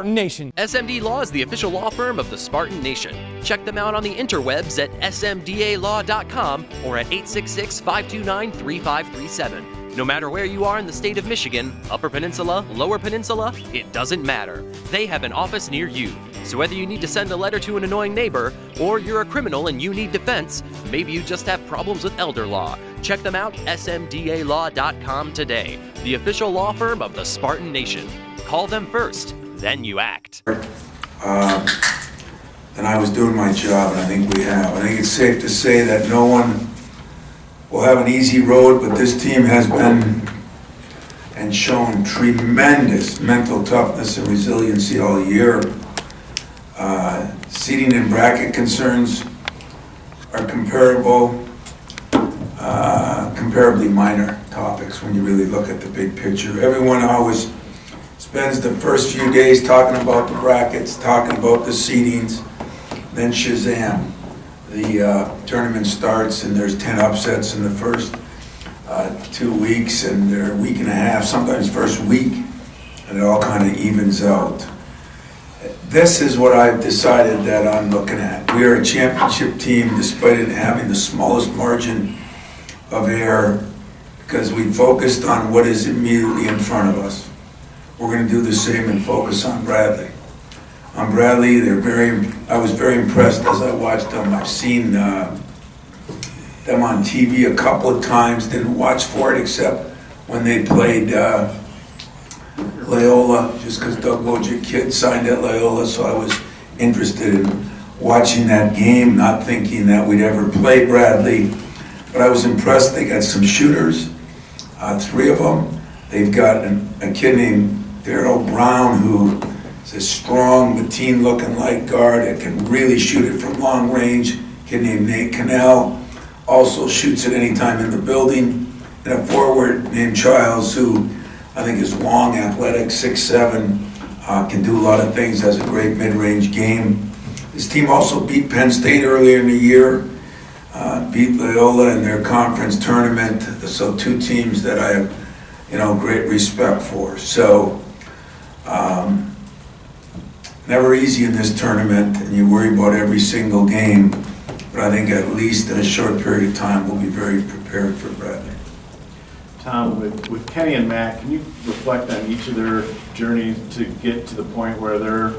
Nation. SMD Law is the official law firm of the Spartan Nation. Check them out on the interwebs at smdalaw.com or at 866-529-3537. No matter where you are in the state of Michigan, Upper Peninsula, Lower Peninsula, it doesn't matter. They have an office near you. So whether you need to send a letter to an annoying neighbor, or you're a criminal and you need defense, maybe you just have problems with elder law, check them out, smdalaw.com today. The official law firm of the Spartan Nation. Call them first. Then you act. And I was doing my job, and I think we have. I think it's safe to say that no one will have an easy road, but this team has been and shown tremendous mental toughness and resiliency all year. Seating and bracket concerns are comparably minor topics when you really look at the big picture. Everyone always spends the first few days talking about the brackets, talking about the seedings, then Shazam. The tournament starts and there's 10 upsets in the first 2 weeks, and they're a week and a half, sometimes first week, and it all kind of evens out. This is what I've decided that I'm looking at. We are a championship team despite it having the smallest margin of error because we focused on what is immediately in front of us. We're going to do the same and focus on Bradley. On Bradley, I was very impressed as I watched them. I've seen them on TV a couple of times, didn't watch for it except when they played Loyola, just because Doug Wojcik kid signed at Loyola, so I was interested in watching that game, not thinking that we'd ever play Bradley. But I was impressed. They got some shooters, 3 of them. They've got a kid named Darryl Brown, who is a strong, Mateen-looking light guard that can really shoot it from long range. A kid named Nate Cannell also shoots it anytime in the building. And a forward named Childs, who I think is long, athletic, 6'7", can do a lot of things, has a great mid-range game. This team also beat Penn State earlier in the year, beat Loyola in their conference tournament. So 2 teams that I have great respect for. So, never easy in this tournament, and you worry about every single game, but I think at least in a short period of time, we'll be very prepared for Bradley. Tom, with Kenny and Matt, can you reflect on each of their journeys to get to the point where they're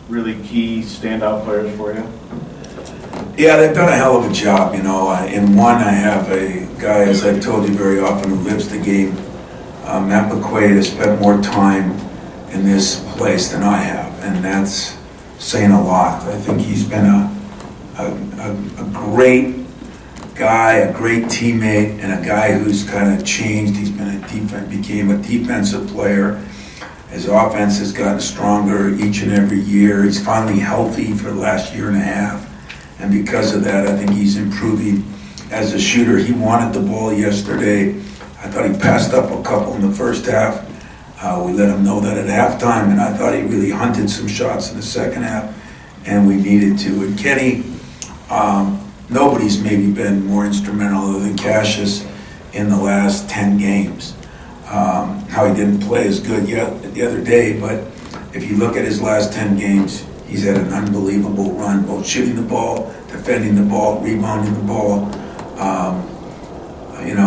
really key standout players for you? Yeah, they've done a hell of a job, In one, I have a guy, as I've told you very often, who lives the game. Matt McQuaid has spent more time in this place than I have, and that's saying a lot. I think he's been a great guy, a great teammate, and a guy who's kind of changed. He's been became a defensive player. His offense has gotten stronger each and every year. He's finally healthy for the last year and a half, and because of that, I think he's improving as a shooter. He wanted the ball yesterday. I thought he passed up a couple in the first half. We let him know that at halftime, and I thought he really hunted some shots in the second half, and we needed to. And Kenny, nobody's maybe been more instrumental other than Cassius in the last 10 games. How he didn't play as good yet the other day, but if you look at his last 10 games, he's had an unbelievable run, both shooting the ball, defending the ball, rebounding the ball.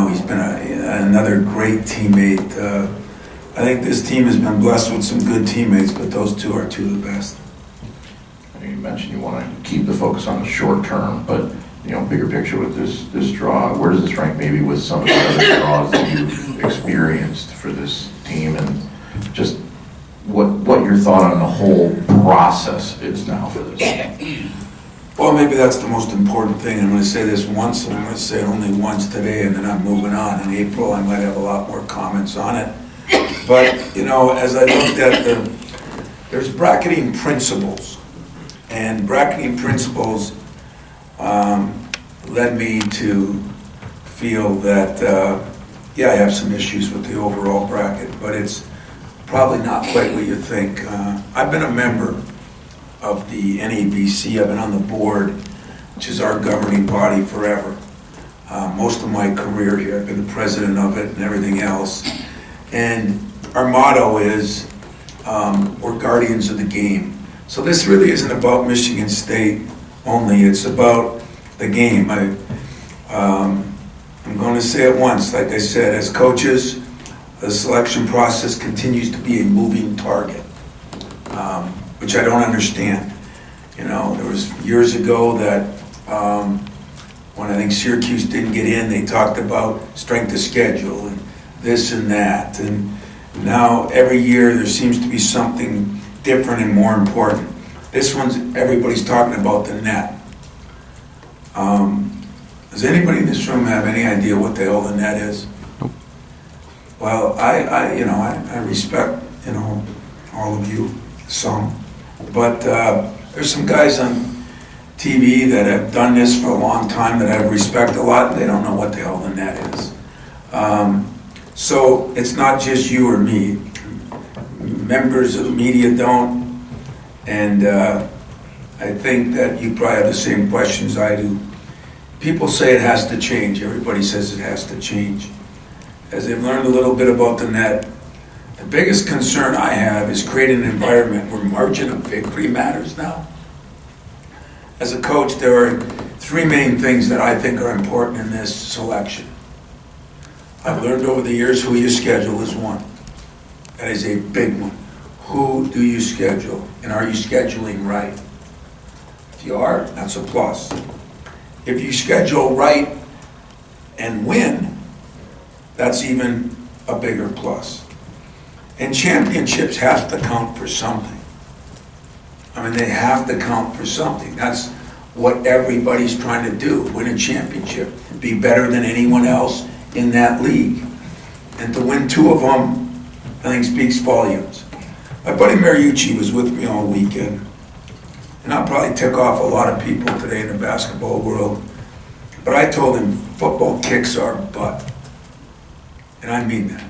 He's been another great teammate. I think this team has been blessed with some good teammates, but those 2 are 2 of the best. You mentioned you want to keep the focus on the short term, but bigger picture with this draw, where does this rank maybe with some of the other draws that you've experienced for this team, and just what your thought on the whole process is now for this? Well, maybe that's the most important thing. I'm going to say this once, and I'm going to say it only once today, and then I'm moving on. In April, I might have a lot more comments on it. But, as I looked at there's bracketing principles. And bracketing principles led me to feel that, I have some issues with the overall bracket, but it's probably not quite what you think. I've been a member of the NABC. I've been on the board, which is our governing body, forever. Most of my career here, I've been the president of it and everything else. And our motto is we're guardians of the game. So this really isn't about Michigan State only, it's about the game. I'm going to say it once, like I said, as coaches, the selection process continues to be a moving target, which I don't understand. You know, there was years ago that when I think Syracuse didn't get in, they talked about strength of schedule and this and that. And now every year there seems to be something different and more important. This one's, everybody's talking about the net. Does anybody in this room have any idea what the hell the net is? Nope. Well, I respect, all of you, some. But there's some guys on TV that have done this for a long time that I respect a lot, and they don't know what the hell the net is. So it's not just you or me. Members of the media don't, and I think that you probably have the same questions I do. People say it has to change. Everybody says it has to change. As they've learned a little bit about the net, the biggest concern I have is creating an environment where margin of victory matters now. As a coach, there are three main things that I think are important in this selection. I've learned over the years who you schedule is one. That is a big one. Who do you schedule? And are you scheduling right? If you are, that's a plus. If you schedule right and win, that's even a bigger plus. And championships have to count for something. I mean, they have to count for something. That's what everybody's trying to do, win a championship, be better than anyone else in that league. And to win two of them, I think speaks volumes. My buddy Mariucci was with me all weekend. And I'll probably tick off a lot of people today in the basketball world. But I told him football kicks our butt. And I mean that.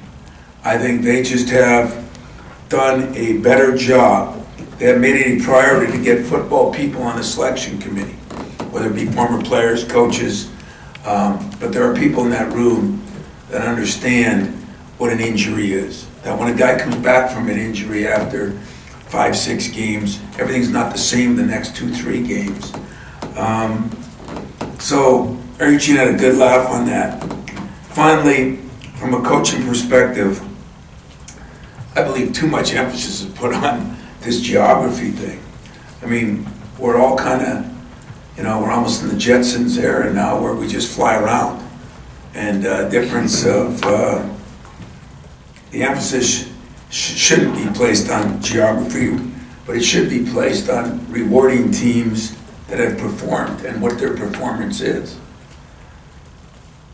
I think they just have done a better job. They have made it a priority to get football people on the selection committee, whether it be former players, coaches. But there are people in that room that understand what an injury is. That when a guy comes back from an injury after 5-6 games, everything's not the same the next 2-3 games. So Mariucci had a good laugh on that. Finally, from a coaching perspective, I believe too much emphasis is put on this geography thing. I mean, we're all kind of, we're almost in the Jetsons era now where we just fly around. And difference of the emphasis shouldn't be placed on geography, but it should be placed on rewarding teams that have performed and what their performance is.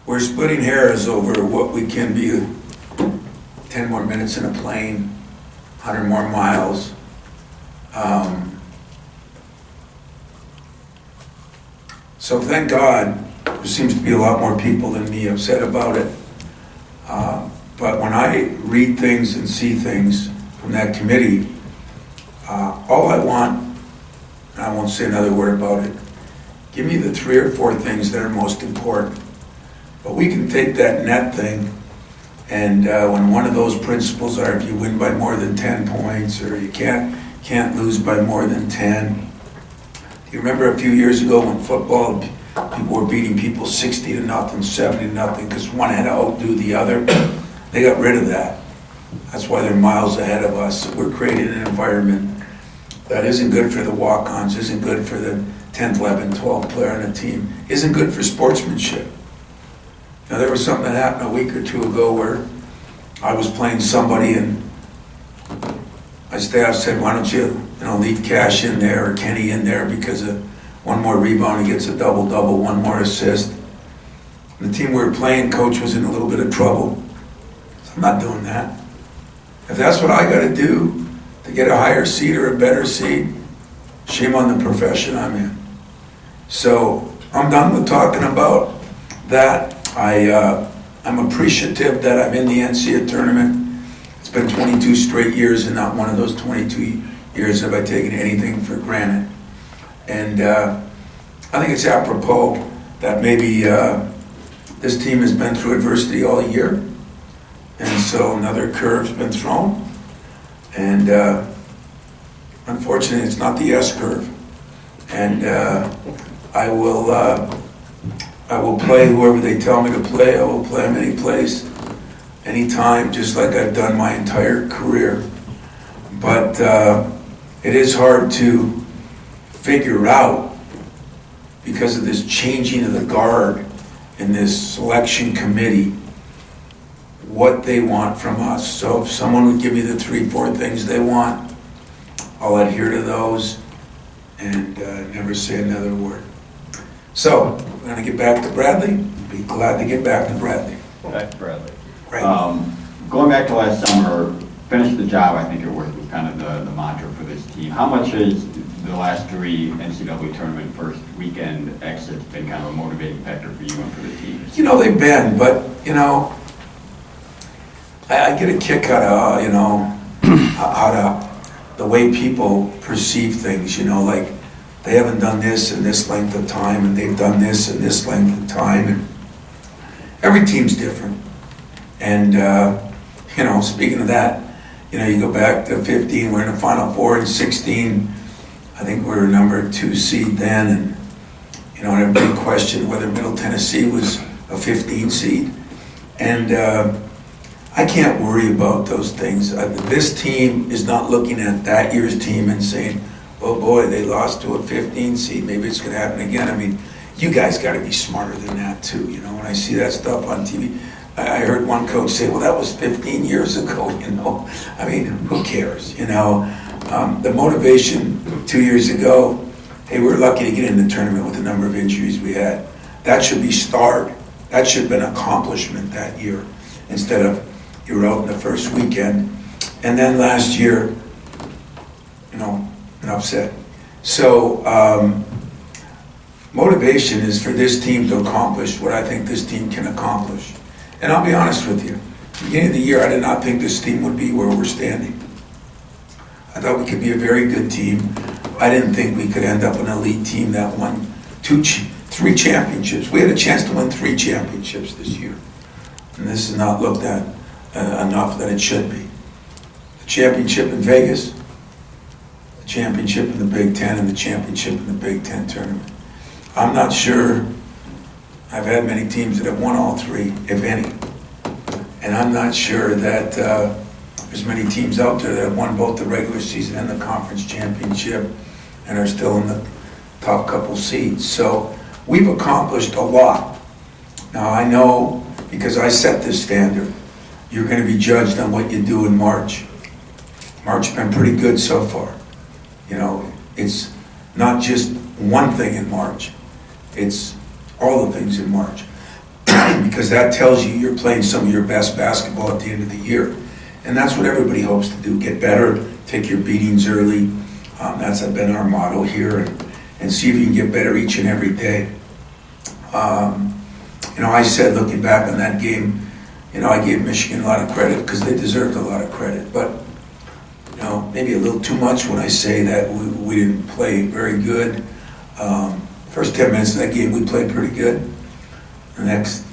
We're splitting hairs over what we can be 10 more minutes in a plane, 100 more miles. So thank God, there seems to be a lot more people than me upset about it. But when I read things and see things from that committee, all I want, and I won't say another word about it, give me the 3 or 4 things that are most important. But we can take that net thing, and when one of those principles are if you win by more than 10 points, or you can't lose by more than 10. Do you remember a few years ago when football, people were beating people 60-0, 70-0, because one had to outdo the other? They got rid of that. That's why they're miles ahead of us. We're creating an environment that isn't good for the walk-ons, isn't good for the 10th, 11th, 12th player on the team, isn't good for sportsmanship. Now, there was something that happened a week or 2 ago where I was playing somebody and my staff said, why don't you leave Cash in there or Kenny in there because of one more rebound, he gets a double-double, one more assist. And the team we were playing, coach was in a little bit of trouble. So I'm not doing that. If that's what I got to do to get a higher seed or a better seed, shame on the profession I'm in. So I'm done with talking about that. I'm appreciative that I'm in the Ncaa tournament. It's been 22 straight years, and not one of those 22 years have I taken anything for granted. And I think it's apropos that maybe this team has been through adversity all year, and so another curve's been thrown. And unfortunately, it's not the S curve. And I will play whoever they tell me to play. I will play them any place, anytime, just like I've done my entire career. But it is hard to figure out, because of this changing of the guard in this selection committee, what they want from us. So if someone would give me the 3-4 things they want, I'll adhere to those and never say another word. So we're going to get back to Bradley. Be glad to get back to Bradley. Back to Bradley. Right. Going back to last summer, finish the job, I think it was kind of the mantra for this team. How much has the last 3 NCAA tournament first weekend exits been kind of a motivating factor for you and for the team? You know, they've been, but, you know, I get a kick out of, you know, out of the way people perceive things, you know, like they haven't done this in this length of time and they've done this in this length of time. And every team's different. And, you know, speaking of that, you know, you go back to 15, we're in the Final Four, and 16, I think we were number 2 seed then, and, you know, everybody questioned whether Middle Tennessee was a 15 seed. And I can't worry about those things. This team is not looking at that year's team and saying, oh boy, they lost to a 15 seed, maybe it's going to happen again. I mean, you guys got to be smarter than that too. You know, when I see that stuff on TV, I heard one coach say, well, that was 15 years ago, you know. I mean, who cares, you know? The motivation 2 years ago, hey, we were lucky to get in the tournament with the number of injuries we had. That should be starred. That should have been an accomplishment that year, instead of you were out in the first weekend. And then last year, you know, enough said. So motivation is for this team to accomplish what I think this team can accomplish. And I'll be honest with you, at the beginning of the year, I did not think this team would be where we're standing. I thought we could be a very good team. I didn't think we could end up an elite team that won 3 championships. We had a chance to win 3 championships this year. And this is not looked at enough that it should be. The championship in Vegas, the championship in the Big Ten, and the championship in the Big Ten tournament. I'm not sure I've had many teams that have won all 3, if any. And I'm not sure that there's many teams out there that have won both the regular season and the conference championship and are still in the top couple seeds. So we've accomplished a lot. Now I know, because I set this standard, you're going to be judged on what you do in March. March has been pretty good so far. You know, it's not just one thing in March. It's all the things in March. Because that tells you you're playing some of your best basketball at the end of the year. And that's what everybody hopes to do, get better, take your beatings early. That's been our motto here, and see if you can get better each and every day. You know, I said, looking back on that game, you know, I gave Michigan a lot of credit because they deserved a lot of credit. But, you know, maybe a little too much when I say that we didn't play very good. First 10 minutes of that game, we played pretty good. The next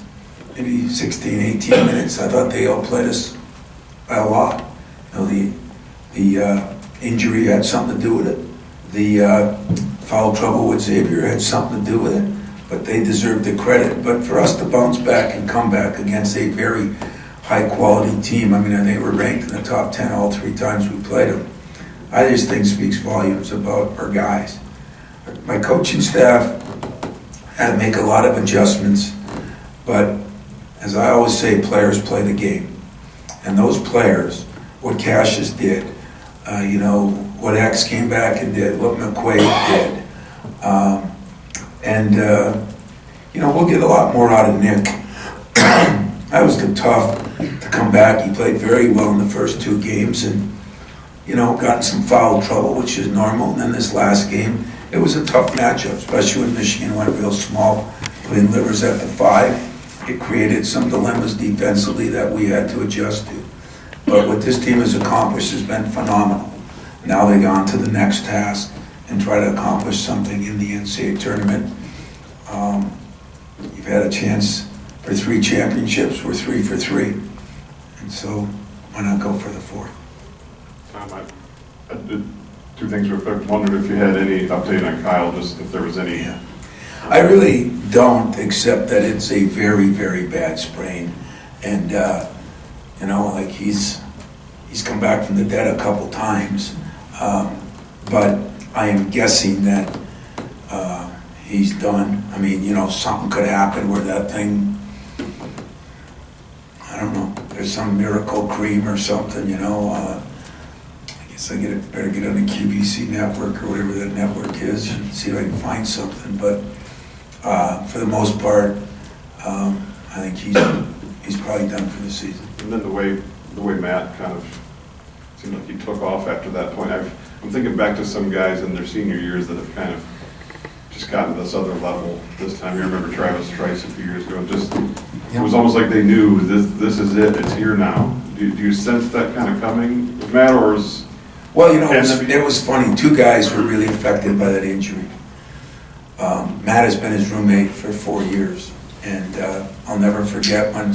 maybe 16, 18 minutes, I thought they outplayed us by a lot. You know, the injury had something to do with it. The foul trouble with Xavier had something to do with it. But they deserve the credit. But for us to bounce back and come back against a very high-quality team, I mean, I think we're ranked in the top 10 all 3 times we played them. I just think speaks volumes about our guys. My coaching staff had to make a lot of adjustments, but as I always say, players play the game. And those players, what Cassius did, you know, what X came back and did, what McQuaid did, you know, we'll get a lot more out of Nick. That was tough to come back. He played very well in the first 2 games and, you know, got in some foul trouble, which is normal. And then this last game, it was a tough matchup, especially when Michigan went real small, putting Livers at the 5. It created some dilemmas defensively that we had to adjust to. But what this team has accomplished has been phenomenal. Now they go on to the next task and try to accomplish something in the NCAA tournament. You've had a chance for 3 championships. We're 3 for 3. And so why not go for the 4th? I did two things real quick. Wondered if you had any update on Kyle, just if there was any. Yeah. I really don't, except that it's a very, very bad sprain. And, you know, like he's come back from the dead a couple times. But I am guessing that he's done. I mean, you know, something could happen where that thing, I don't know, there's some miracle cream or something, you know. I guess I better get on the QVC network or whatever that network is and see if I can find something. But for the most part, I think he's probably done for the season. And then the way Matt kind of seemed like he took off after that point. I'm thinking back to some guys in their senior years that have kind of just gotten to this other level this time. You remember Travis Trice a few years ago. It was almost like they knew this is it. It's here now. Do you sense that kind of coming, Matt, or is? Well, you know, it was funny. Two guys were really affected by that injury. Matt has been his roommate for 4 years, and I'll never forget when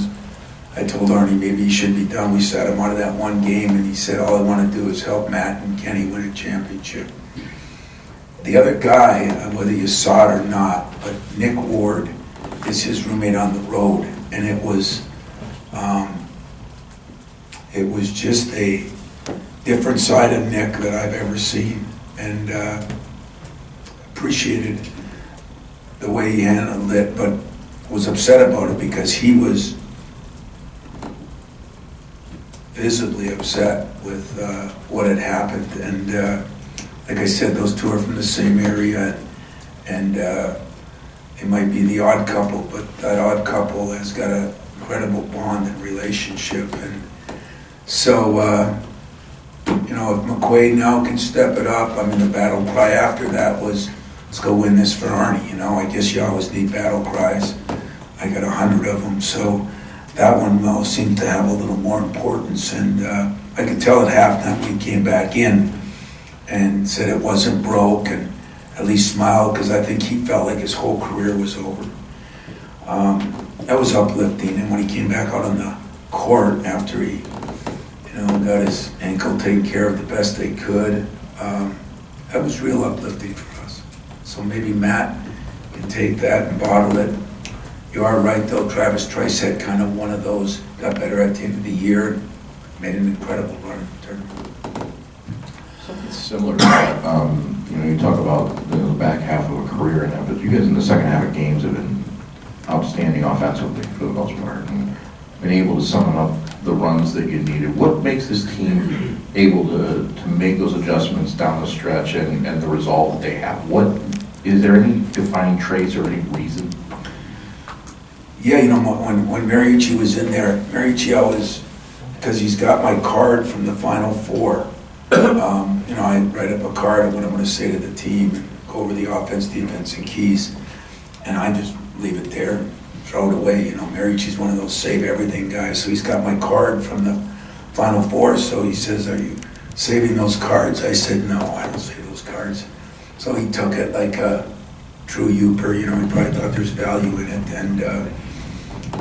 I told Arnie maybe he should be done. We sat him out of that one game, and he said, all I want to do is help Matt and Kenny win a championship. The other guy, whether you saw it or not, but Nick Ward is his roommate on the road, and it was just a different side of Nick that I've ever seen, and appreciated the way he handled it, but was upset about it because he was visibly upset with what had happened. And like I said, those two are from the same area, and they might be the odd couple, but that odd couple has got an incredible bond and relationship. And so, you know, if McQuaid now can step it up, I mean, the battle cry after that was, let's go win this for Arnie. You know, I guess you always need battle cries. I got 100 of them, so that one seemed to have a little more importance. And I could tell at halftime when he came back in and said it wasn't broke, and at least smiled, because I think he felt like his whole career was over. That was uplifting. And when he came back out on the court after he, you know, got his ankle taken care of the best they could, that was real uplifting for us. So maybe Matt can take that and bottle it. You are right, though. Travis Trice had kind of one of those, got better at the end of the year, and made an incredible run in the tournament. Something similar to that, you know, you talk about the back half of a career and that, but you guys in the second half of games have been outstanding offensively for the most part, and been able to summon up the runs that you needed. What makes this team able to make those adjustments down the stretch and the resolve that they have? Is there any defining traits or any reason? Yeah, you know, when Mariucci was in there, Mariucci always, because he's got my card from the Final Four, you know, I write up a card of what I'm going to say to the team, and go over the offense, defense, and keys, and I just leave it there, throw it away. You know, Mariucci's one of those save everything guys, so he's got my card from the Final Four, so he says, are you saving those cards? I said, no, I don't save those cards. So he took it like a true Uper, you know, he probably thought there's value in it. And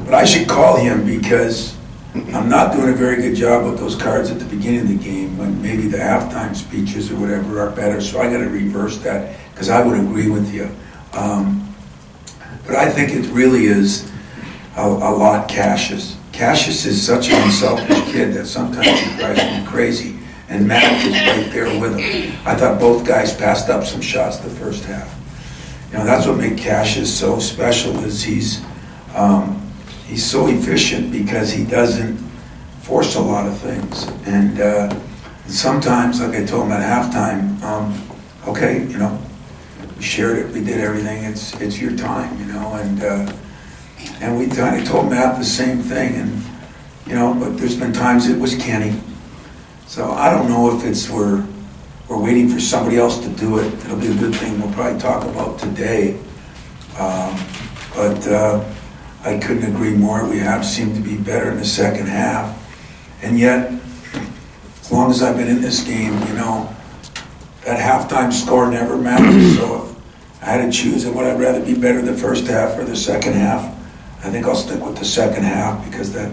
but I should call him, because I'm not doing a very good job with those cards at the beginning of the game, when maybe the halftime speeches or whatever are better, so I got to reverse that, because I would agree with you. But I think it really is a lot Cassius. Cassius is such an unselfish kid that sometimes he drives me crazy, and Matt is right there with him. I thought both guys passed up some shots the first half. You know, that's what makes Cassius so special, is he's so efficient because he doesn't force a lot of things. And sometimes, like I told him at halftime, okay, you know, we shared it, we did everything, it's your time, you know, and we kind of told Matt the same thing, and, you know, but there's been times it was Kenny. So I don't know if it's we're waiting for somebody else to do it. It'll be a good thing we'll probably talk about today. But I couldn't agree more. We have seemed to be better in the second half. And yet, as long as I've been in this game, you know, that halftime score never matters. So if I had to choose, would I rather be better the first half or the second half? I think I'll stick with the second half, because that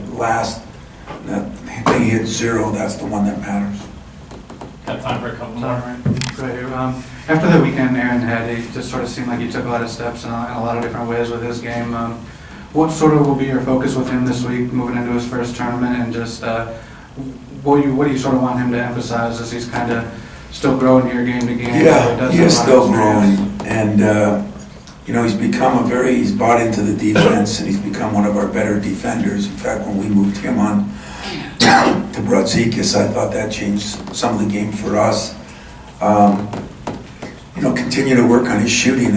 thing hit zero, that's the one that matters. have time for a couple Sorry, more. right here. After the weekend Aaron had, it just sort of seemed like he took a lot of steps in a lot of different ways with his game. What sort of will be your focus with him this week, moving into his first tournament, and just what do you sort of want him to emphasize as he's kind of still growing here game to game? Yeah, he is still growing, and he's become he's bought into the defense, and he's become one of our better defenders. In fact, when we moved him on to Brodzikis, I thought that changed some of the game for us. Continue to work on his shooting,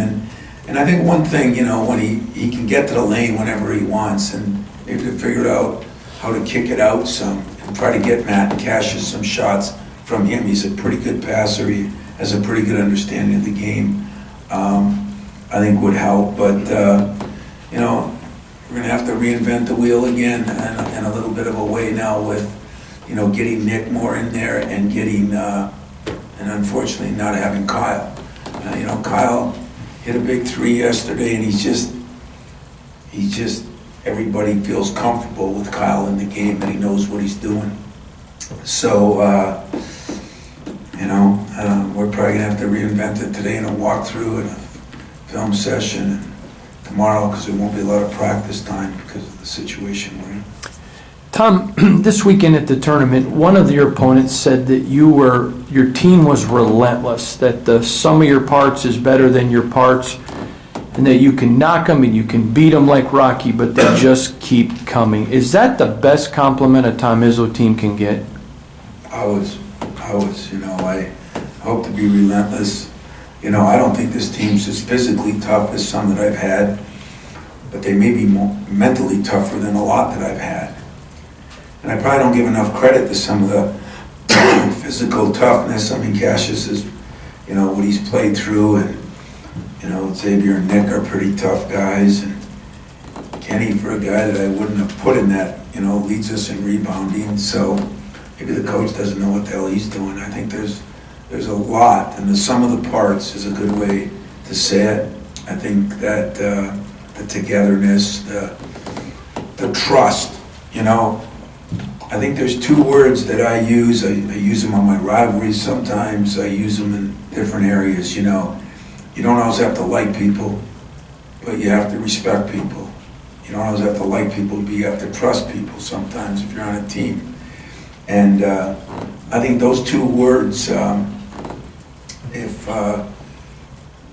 and I think one thing, when he can get to the lane whenever he wants, and maybe to figure out how to kick it out some and try to get Matt and Cassius some shots from him. He's a pretty good passer. He has a pretty good understanding of the game. I think would help, but we're going to have to reinvent the wheel again in a little bit of a way now with, getting Nick more in there and getting, and unfortunately not having Kyle. Kyle hit a big three yesterday, and he's just, everybody feels comfortable with Kyle in the game, and he knows what he's doing. So, we're probably going to have to reinvent it today in a walkthrough and a film session and tomorrow, because there won't be a lot of practice time because of the situation we're in. Tom, this weekend at the tournament, one of your opponents said that your team was relentless, that the sum of your parts is better than your parts, and that you can knock them and you can beat them like Rocky, but they just keep coming. Is that the best compliment a Tom Izzo team can get? I I hope to be relentless. I don't think this team's as physically tough as some that I've had, but they may be more mentally tougher than a lot that I've had. And I probably don't give enough credit to some of the physical toughness. I mean, Cassius is, what he's played through, and, Xavier and Nick are pretty tough guys, and Kenny, for a guy that I wouldn't have put in that, leads us in rebounding. So maybe the coach doesn't know what the hell he's doing. I think there's a lot, and the sum of the parts is a good way to say it. I think that the togetherness, the trust, I think there's two words that I use. I use them on my rivalries sometimes. I use them in different areas, You don't always have to like people, but you have to respect people. You don't always have to like people, but you have to trust people sometimes if you're on a team. And I think those two words, if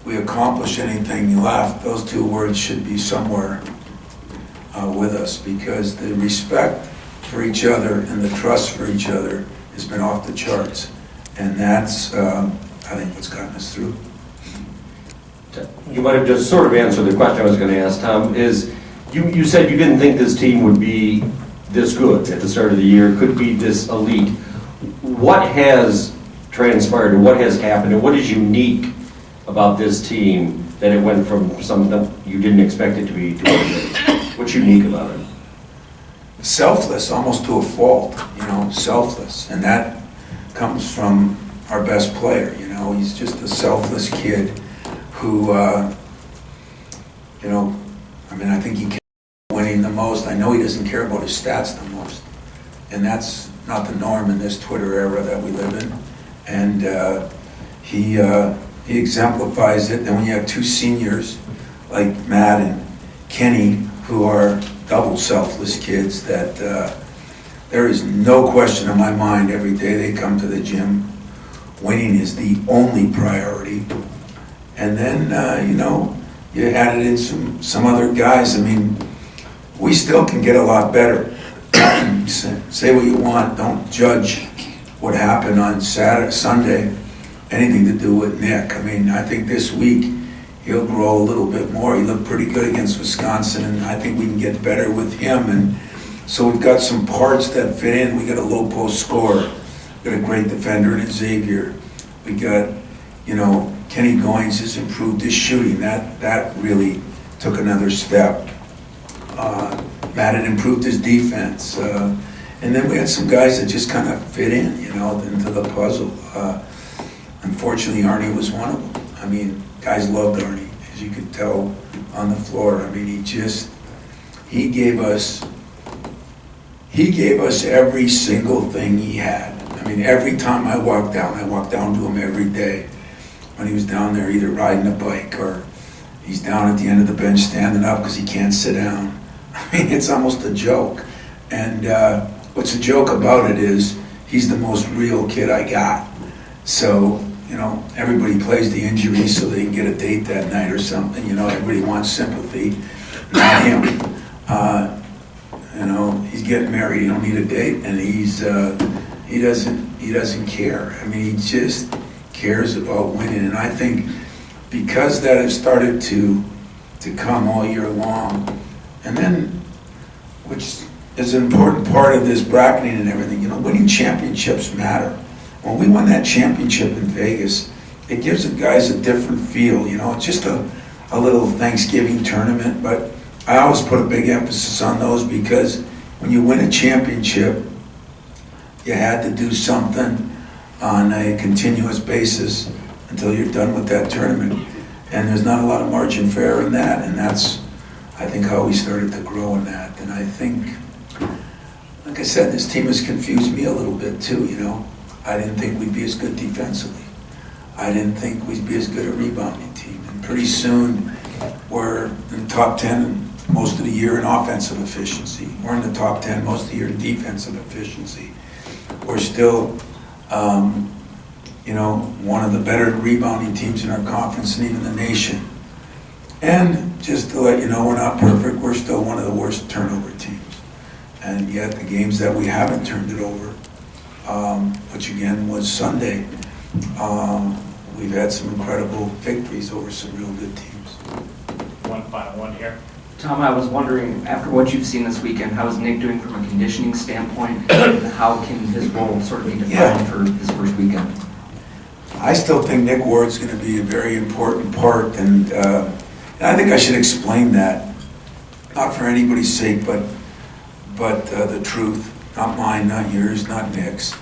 we accomplish anything left, those two words should be somewhere with us, because the respect for each other and the trust for each other has been off the charts. And that's, I think, what's gotten us through. You might have just sort of answered the question I was going to ask, Tom, is you said you didn't think this team would be this good at the start of the year, could be this elite. What has transpired, and what has happened, and what is unique about this team that it went from something you didn't expect it to be to what's unique about it? Selfless, almost to a fault, selfless. And that comes from our best player, he's just a selfless kid who, I think he cares about winning the most. I know he doesn't care about his stats the most. And that's not the norm in this Twitter era that we live in. And he exemplifies it. And when you have two seniors like Matt and Kenny, who are double selfless kids, that there is no question in my mind every day they come to the gym, winning is the only priority. And then, you added in some other guys. I mean, we still can get a lot better. Say what you want. Don't judge what happened on Sunday, anything to do with Nick. I mean, I think this week he'll grow a little bit more. He looked pretty good against Wisconsin, and I think we can get better with him. And so we've got some parts that fit in. We got a low post scorer. We got a great defender in Xavier. We got, Kenny Goins has improved his shooting. That really took another step. Matt had improved his defense. And then we had some guys that just kind of fit in, into the puzzle. Unfortunately, Arnie was one of them. I mean, guys loved Arnie, as you could tell on the floor. I mean, he gave us every single thing he had. I mean, every time I walk down to him every day. When he was down there either riding a bike or he's down at the end of the bench standing up because he can't sit down. I mean, it's almost a joke. And what's a joke about it is he's the most real kid I got. So, you know, everybody plays the injury so they can get a date that night or something. You know, everybody wants sympathy. Not him. You know, he's getting married. He don't need a date, and he doesn't care. I mean, he just cares about winning. And I think because that has started to come all year long, and then which is an important part of this bracketing and everything. You know, winning championships matter. When we won that championship in Vegas, it gives the guys a different feel. You know, it's just a little Thanksgiving tournament, but I always put a big emphasis on those because when you win a championship, you had to do something on a continuous basis until you're done with that tournament. And there's not a lot of margin for error in that, and that's, I think, how we started to grow in that. And I think, like I said, this team has confused me a little bit too, you know. I didn't think we'd be as good defensively. I didn't think we'd be as good a rebounding team. And pretty soon, we're in the top 10 most of the year in offensive efficiency. We're in the top 10 most of the year in defensive efficiency. We're still, you know, one of the better rebounding teams in our conference and even the nation. And just to let you know, we're not perfect. We're still one of the worst turnover teams. And yet the games that we haven't turned it over, which again was Sunday, we've had some incredible victories over some real good teams. One final one here. Tom, I was wondering, after what you've seen this weekend, how is Nick doing from a conditioning standpoint? And how can his role sort of be defined for his first weekend? I still think Nick Ward's going to be a very important part, and I think I should explain that, not for anybody's sake, but the truth, not mine, not yours, not Nick's.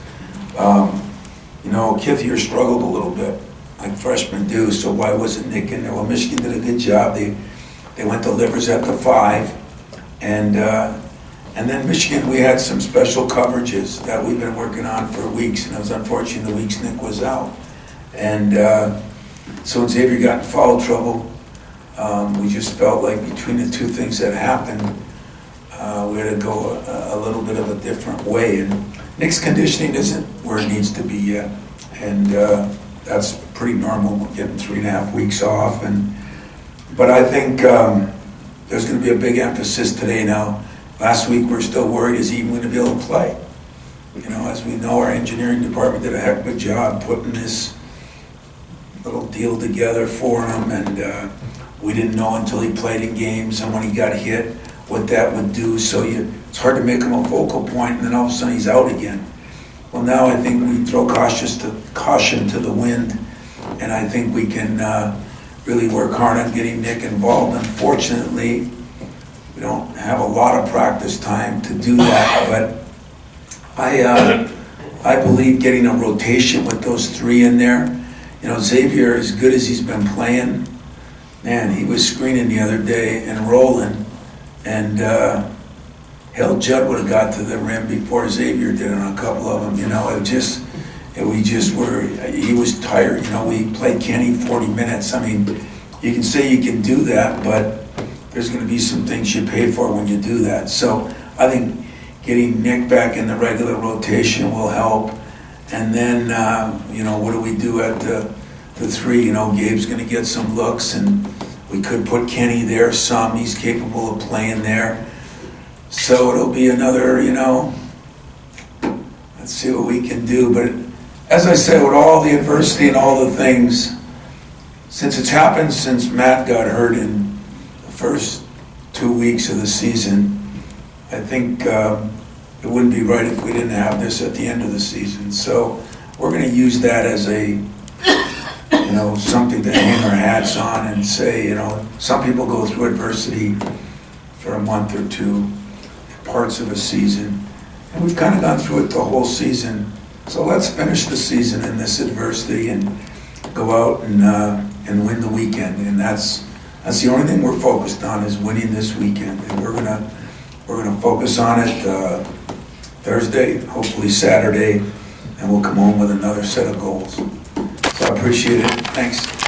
You know, Kithier struggled a little bit, like freshmen do, so why wasn't Nick in there? Well, Michigan did a good job. They went to Livers at the 5, and then Michigan, we had some special coverages that we've been working on for weeks, and it was unfortunate the weeks Nick was out. And so when Xavier got in foul trouble, we just felt like between the two things that happened, we had to go a little bit of a different way. And Nick's conditioning isn't where it needs to be yet, and that's pretty normal. We're getting 3.5 weeks off, but I think there's going to be a big emphasis today. Now, last week we were still worried, is he even going to be able to play? You know, as we know, our engineering department did a heck of a job putting this little deal together for him, and we didn't know until he played in games and when he got hit what that would do. So it's hard to make him a focal point, and then all of a sudden he's out again. Well, now I think we throw caution to the wind, and I think we can really work hard on getting Nick involved. Unfortunately, we don't have a lot of practice time to do that, but I believe getting a rotation with those 3 in there. You know, Xavier, as good as he's been playing, man, he was screening the other day and rolling, and hell, Judd would have got to the rim before Xavier did on a couple of them. You know, he was tired. You know, we played Kenny 40 minutes. I mean, you can say you can do that, but there's going to be some things you pay for when you do that. So I think getting Nick back in the regular rotation will help. And then, you know, what do we do at the 3? You know, Gabe's going to get some looks, and we could put Kenny there some. He's capable of playing there. So it'll be another, you know, let's see what we can do. But as I said, with all the adversity and all the things, since it's happened since Matt got hurt in the first 2 weeks of the season, I think it wouldn't be right if we didn't have this at the end of the season. So we're going to use that as a, you know, something to hang our hats on and say, you know, some people go through adversity for a month or 2, parts of a season, and we've kind of gone through it the whole season. So let's finish the season in this adversity and go out and win the weekend. And that's the only thing we're focused on, is winning this weekend. And we're gonna focus on it Thursday, hopefully Saturday, and we'll come home with another set of goals. So I appreciate it. Thanks.